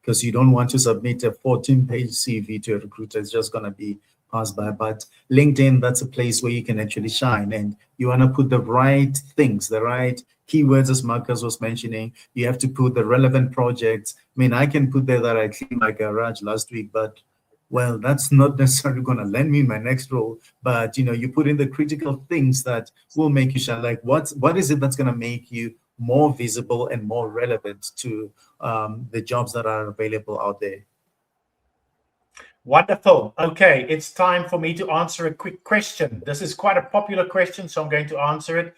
because you don't want to submit a 14-page CV to a recruiter. It's just going to be passed by. But LinkedIn, that's a place where you can actually shine, and you want to put the right things, the right keywords, as Marcus was mentioning. You have to put the relevant projects. I mean, I can put there that I cleaned my garage last week, but well, that's not necessarily going to land me in my next role. But you put in the critical things that will make you shine. Like what is it that's going to make you more visible and more relevant to the jobs that are available out there? Wonderful. Okay, it's time for me to answer a quick question. This is quite a popular question, so I'm going to answer it.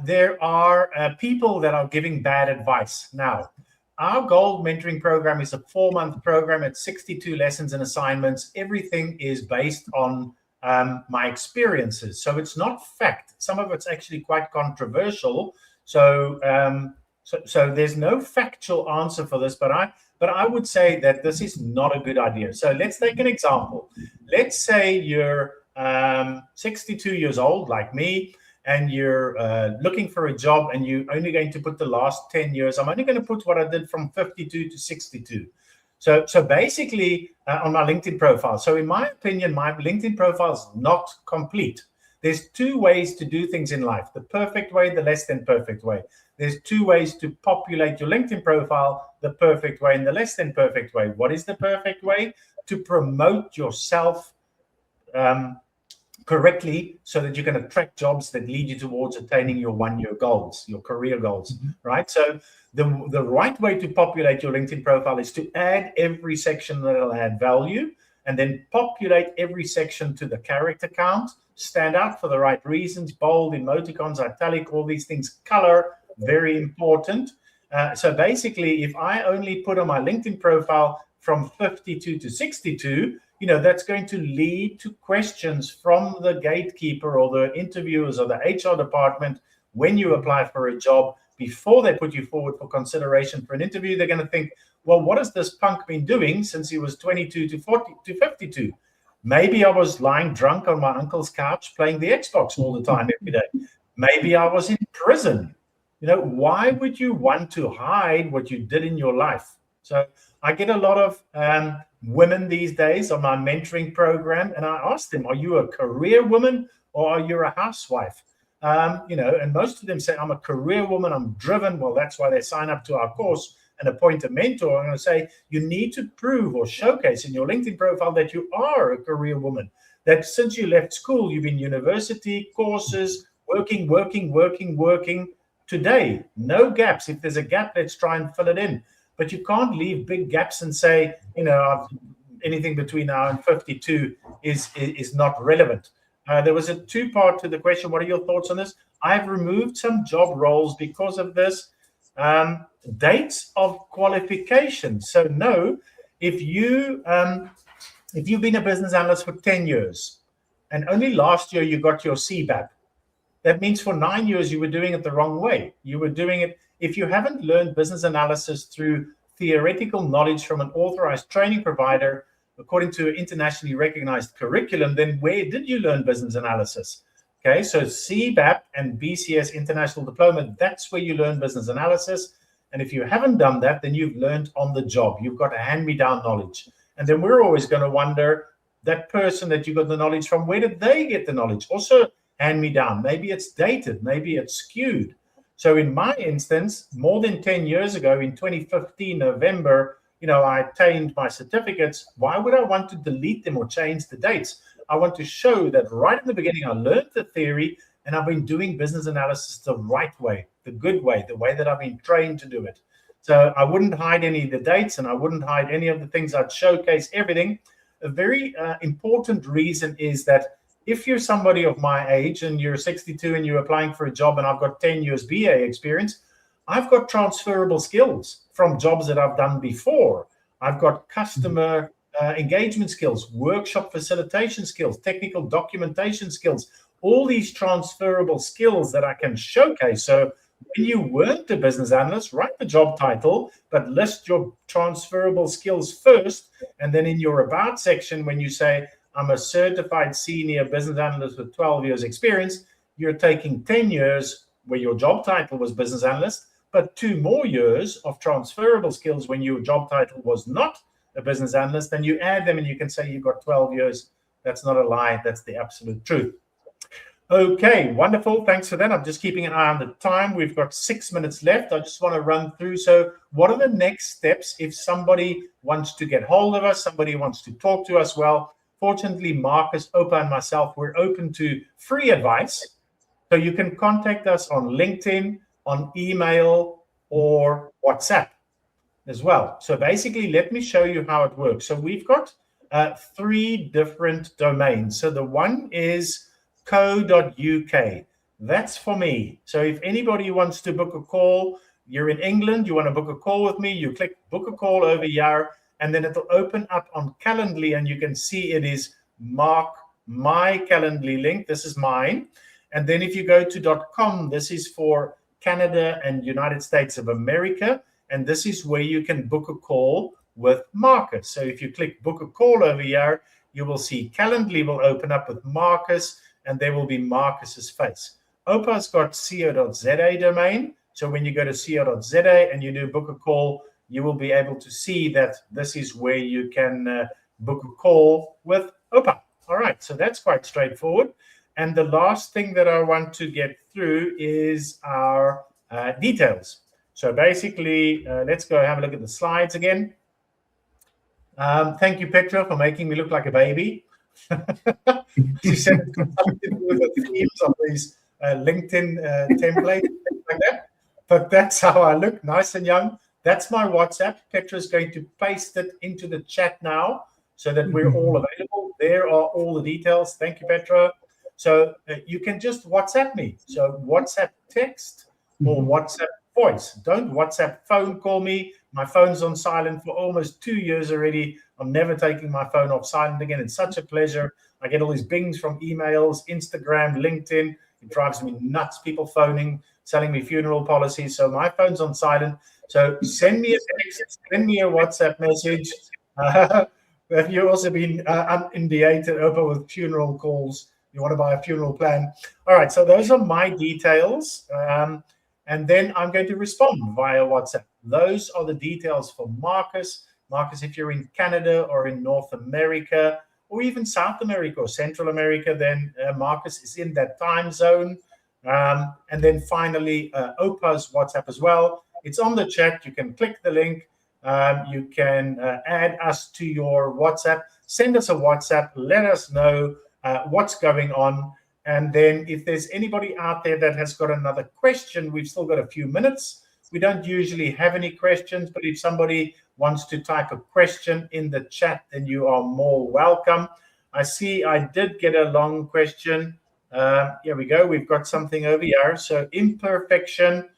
There are people that are giving bad advice. Now, our Gold Mentoring Program is a 4-month program at 62 lessons and assignments. Everything is based on my experiences. So it's not fact. Some of it's actually quite controversial. So there's no factual answer for this, but I would say that this is not a good idea. So let's take an example. Let's say you're 62 years old, like me, and you're looking for a job, and you're only going to put the last 10 years. I'm only going to put what I did from 52 to 62. So basically on my LinkedIn profile. So in my opinion, my LinkedIn profile is not complete. There's 2 ways to do things in life: the perfect way, the less than perfect way. There's 2 ways to populate your LinkedIn profile: the perfect way and the less than perfect way. What is the perfect way? To promote yourself correctly so that you can attract jobs that lead you towards attaining your one-year goals, your career goals, right? So the right way to populate your LinkedIn profile is to add every section that'll add value, and then populate every section to the character count, stand out for the right reasons, bold, emoticons, italic, all these things, color, very important. So basically, if I only put on my LinkedIn profile from 52 to 62, that's going to lead to questions from the gatekeeper or the interviewers or the HR department when you apply for a job. Before they put you forward for consideration for an interview, they're going to think, well, what has this punk been doing since he was 22 to 40 to 52? Maybe I was lying drunk on my uncle's couch playing the Xbox all the time every day. Maybe I was in prison. Why would you want to hide what you did in your life? So I get a lot of women these days on my mentoring program, and I ask them, are you a career woman or are you a housewife? And most of them say, I'm a career woman, I'm driven. Well, that's why they sign up to our course and appoint a mentor. I'm going to say, you need to prove or showcase in your LinkedIn profile that you are a career woman, that since you left school, you've been university, courses, working. Today, no gaps. If there's a gap, let's try and fill it in. But you can't leave big gaps and say, anything between now and 52 is not relevant. There was a two-part to the question. What are your thoughts on this? I've removed some job roles because of this. Dates of qualification. So no, if you've been a business analyst for 10 years and only last year you got your 𝗬𝗵𝗶𝗲𝗲, that means for 9 years you were doing it the wrong way. You were doing it, if you haven't learned business analysis through theoretical knowledge from an authorized training provider, according to an internationally recognized curriculum, then where did you learn business analysis? Okay, so 𝗬𝗵𝗶𝗲 and BCS International Diploma, that's where you learn business analysis. And if you haven't done that, then you've learned on the job. You've got a hand-me-down knowledge. And then we're always going to wonder, that person that you got the knowledge from, where did they get the knowledge? Also hand-me-down. Maybe it's dated. Maybe it's skewed. So in my instance, more than 10 years ago, in 2015, November, I attained my certificates. Why would I want to delete them or change the dates? I want to show that right in the beginning, I learned the theory and I've been doing business analysis the right way, the good way, the way that I've been trained to do it. So I wouldn't hide any of the dates and I wouldn't hide any of the things. I'd showcase everything. A very important reason is that if you're somebody of my age and you're 62 and you're applying for a job and I've got 10 years BA experience, I've got transferable skills from jobs that I've done before. I've got customer engagement skills, workshop facilitation skills, technical documentation skills, all these transferable skills that I can showcase. So when you weren't a business analyst, write the job title, but list your transferable skills first. And then in your about section, when you say, I'm a certified senior business analyst with 12 years experience, you're taking 10 years where your job title was business analyst, but 2 more years of transferable skills when your job title was not a business analyst, then you add them and you can say you've got 12 years. That's not a lie. That's the absolute truth. Okay, wonderful. Thanks for that. I'm just keeping an eye on the time. We've got 6 minutes left. I just want to run through. So what are the next steps if somebody wants to get hold of us, somebody wants to talk to us? Well, fortunately, Marcus, 𝗶𝗲𝗲, and myself, we're open to free advice. So you can contact us on LinkedIn, on email, or WhatsApp as well. So basically, let me show you how it works. So we've got 3 different domains. So the one is 𝗏.uk. That's for me. So if anybody wants to book a call, you're in England, you want to book a call with me, you click book a call over here, and then it'll open up on Calendly, and you can see it is Mark my Calendly link. This is mine. And then if you go to .com, this is for Canada and United States of America. And this is where you can book a call with Marcus. So if you click book a call over here, you will see Calendly will open up with Marcus, and there will be Marcus's face. 𝗶𝗲𝗲's got 𝗏.za domain. So when you go to 𝗏.za and you do book a call, you will be able to see that this is where you can book a call with 𝗶𝗲𝗲. All right, so that's quite straightforward. And the last thing that I want to get through is our details. So basically, let's go have a look at the slides again. Thank you, Petra, for making me look like a baby. She said it's got something to do with the themes of these LinkedIn templates, things like that. But that's how I look, nice and young. That's my WhatsApp. Petra's going to paste it into the chat now so that we're all available. There are all the details. Thank you, Petra. So you can just WhatsApp me. So WhatsApp text or WhatsApp voice. Don't WhatsApp phone call me. My phone's on silent for almost 2 years already. I'm never taking my phone off silent again. It's such a pleasure. I get all these bings from emails, Instagram, LinkedIn. It drives me nuts. People phoning, selling me funeral policies. So my phone's on silent. So send me a text, send me a WhatsApp message. Have you also been inundated over with funeral calls? You want to buy a funeral plan? All right, so those are my details. And then I'm going to respond via WhatsApp. Those are the details for Marcus. Marcus, if you're in Canada or in North America, or even South America or Central America, then Marcus is in that time zone. And then finally, Oupa's WhatsApp as well. It's on the chat. You can click the link. You can add us to your WhatsApp. Send us a WhatsApp. Let us know what's going on. And then if there's anybody out there that has got another question, we've still got a few minutes. We don't usually have any questions, but if somebody wants to type a question in the chat, then you are more welcome. I see I did get a long question. Here we go. We've got something over here. So imperfection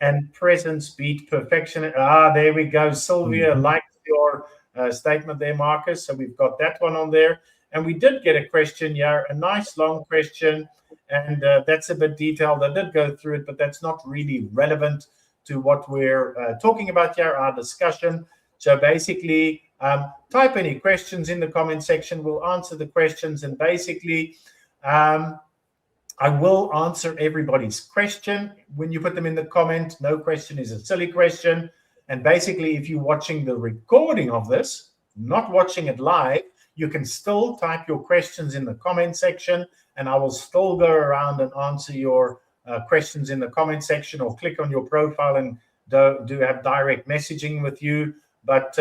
and presence beat perfection. There we go. Sylvia liked your statement there, Marcus. So we've got that one on there. And we did get a question here, a nice long question. And that's a bit detailed. I did go through it, but that's not really relevant to what we're talking about here, our discussion. So basically, type any questions in the comment section. We'll answer the questions. And basically, I will answer everybody's question when you put them in the comment. No question is a silly question. And basically, if you're watching the recording of this, not watching it live, you can still type your questions in the comment section, and I will still go around and answer your questions in the comment section, or click on your profile and do have direct messaging with you. But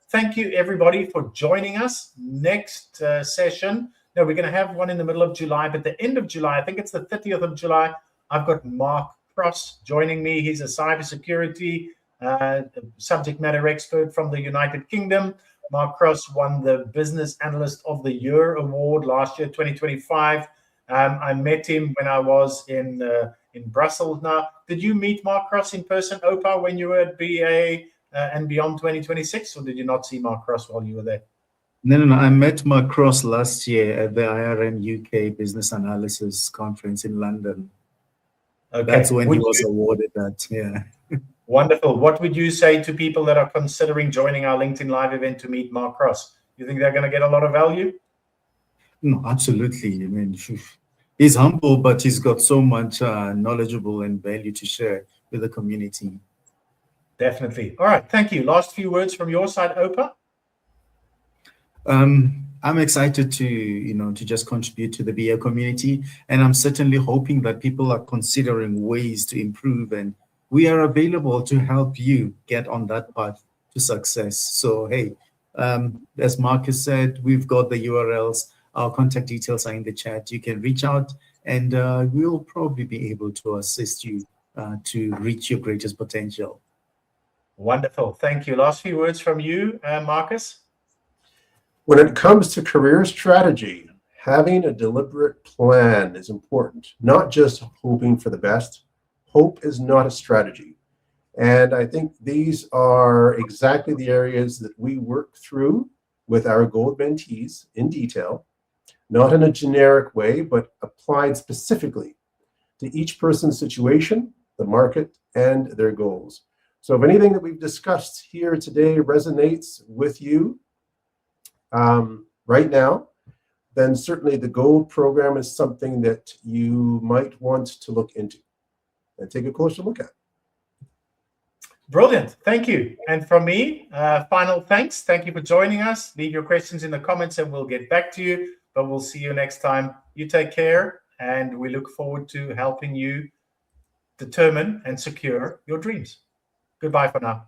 thank you, everybody, for joining us. Next session, no, we're going to have one in the middle of July, but the end of July, I think it's the 30th of July, I've got Mark Bruins joining me. He's a cybersecurity subject matter expert from the United Kingdom. Mark Bruins won the Business Analyst of the Year award last year, 2025. I met him when I was in Brussels. Now, did you meet Mark Bruins in person, Oupa, when you were at BA and Beyond 2026, or did you not see Mark Bruins while you were there? No. I met Mark Bruins last year at the IRM UK Business Analysis Conference in London. Okay. That's when he was awarded that, yeah. Wonderful. What would you say to people that are considering joining our LinkedIn Live event to meet Mark Bruins? You think they're going to get a lot of value? No, absolutely. I mean, he's humble, but he's got so much knowledgeable and value to share with the community. Definitely. All right. Thank you. Last few words from your side, Oupa. I'm excited to just contribute to the BA community, and I'm certainly hoping that people are considering ways to improve, and we are available to help you get on that path to success. So, hey, as Marcus said, we've got the URLs. Our contact details are in the chat. You can reach out, and we'll probably be able to assist you to reach your greatest potential. Wonderful. Thank you. Last few words from you, Marcus. When it comes to career strategy, having a deliberate plan is important, not just hoping for the best. Hope is not a strategy. And I think these are exactly the areas that we work through with our gold mentees in detail, not in a generic way, but applied specifically to each person's situation, the market, and their goals. So if anything that we've discussed here today resonates with you right now, then certainly the gold program is something that you might want to look into and take a closer look at. Brilliant. Thank you. And from me, final thanks. Thank you for joining us. Leave your questions in the comments and we'll get back to you. But we'll see you next time. You take care, and we look forward to helping you determine and secure your dreams. Goodbye for now.